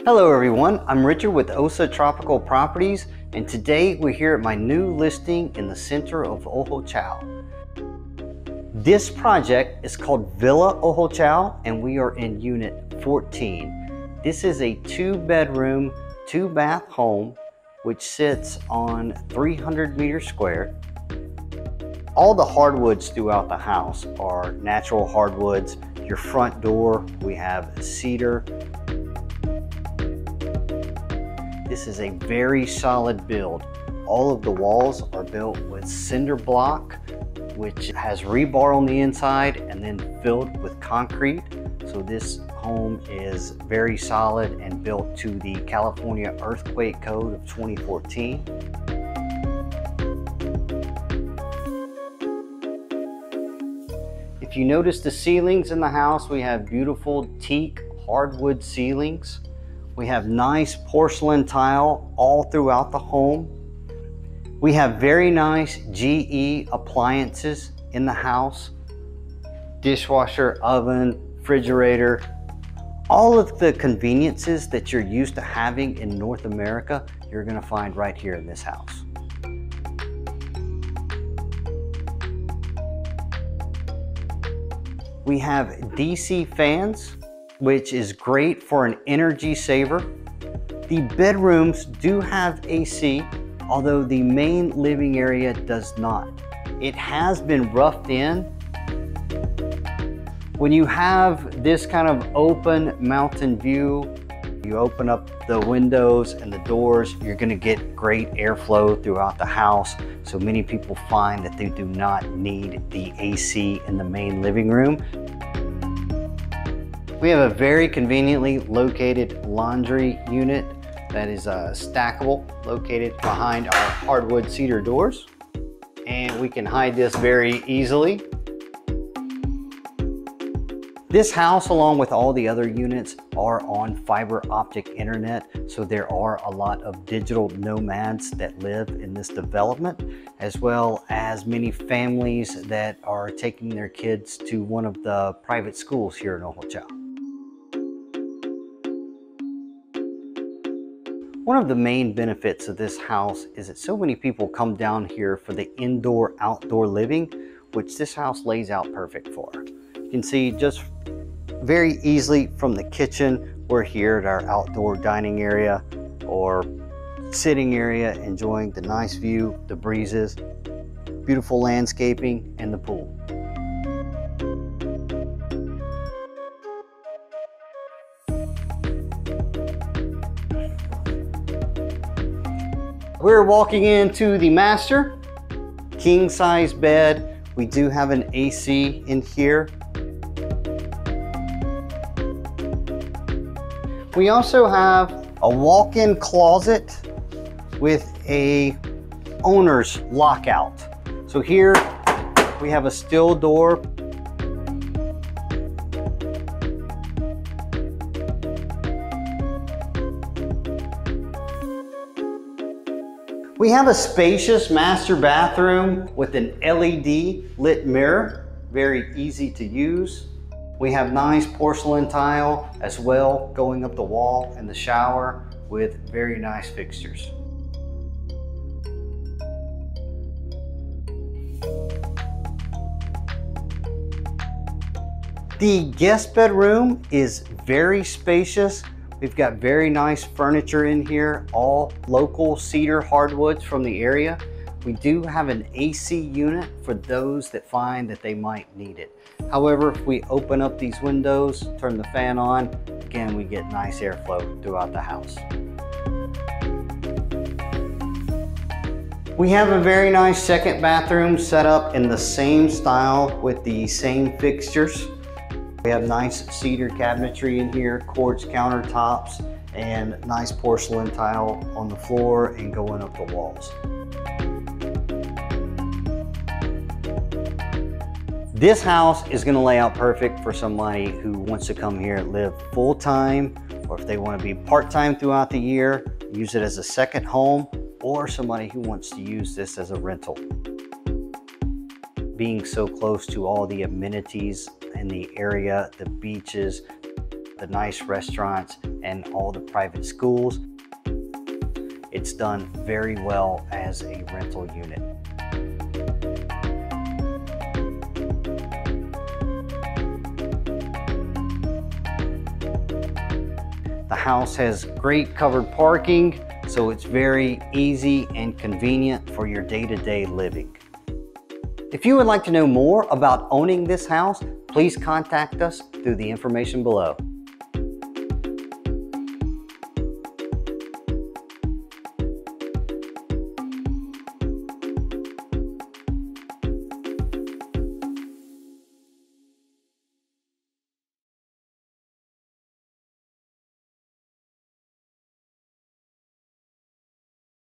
Hello everyone, I'm Richard with OSA Tropical Properties, and today we're here at my new listing in the center of Ojochal. This project is called Villa Ojochal, and we are in Unit 14. This is a 2-bedroom, 2-bath home which sits on 300 meters squared. All the hardwoods throughout the house are natural hardwoods. Your front door, we have cedar. This is a very solid build. All of the walls are built with cinder block, which has rebar on the inside and then filled with concrete. So this home is very solid and built to the California Earthquake Code of 2014. If you notice the ceilings in the house, we have beautiful teak hardwood ceilings. We have nice porcelain tile all throughout the home. We have very nice GE appliances in the house. Dishwasher, oven, refrigerator. All of the conveniences that you're used to having in North America, you're gonna find right here in this house. We have DC fans, which is great for an energy saver. The bedrooms do have AC, although the main living area does not. It has been roughed in. When you have this kind of open mountain view, you open up the windows and the doors, you're gonna get great airflow throughout the house. So many people find that they do not need the AC in the main living room. We have a very conveniently located laundry unit that is stackable, located behind our hardwood cedar doors. And we can hide this very easily. This house, along with all the other units, are on fiber optic internet. So there are a lot of digital nomads that live in this development, as well as many families that are taking their kids to one of the private schools here in Ojochal. One of the main benefits of this house is that so many people come down here for the indoor-outdoor living, which this house lays out perfect for. You can see just very easily from the kitchen, we're here at our outdoor dining area or sitting area, enjoying the nice view, the breezes, beautiful landscaping, and the pool. We're walking into the master, king size bed. We do have an AC in here. We also have a walk-in closet with a owner's lockout. So here we have a steel door. We have a spacious master bathroom with an LED lit mirror, very easy to use. We have nice porcelain tile as well going up the wall in the shower with very nice fixtures. The guest bedroom is very spacious. We've got very nice furniture in here, all local cedar hardwoods from the area. We do have an AC unit for those that find that they might need it. However, if we open up these windows, turn the fan on, again, we get nice airflow throughout the house. We have a very nice second bathroom set up in the same style with the same fixtures. We have nice cedar cabinetry in here, quartz countertops, and nice porcelain tile on the floor and going up the walls. This house is going to lay out perfect for somebody who wants to come here and live full-time, or if they want to be part-time throughout the year, use it as a second home, or somebody who wants to use this as a rental. Being so close to all the amenities in the area, the beaches, the nice restaurants and all the private schools. It's done very well as a rental unit. The house has great covered parking, so it's very easy and convenient for your day-to-day living. If you would like to know more about owning this house, please contact us through the information below.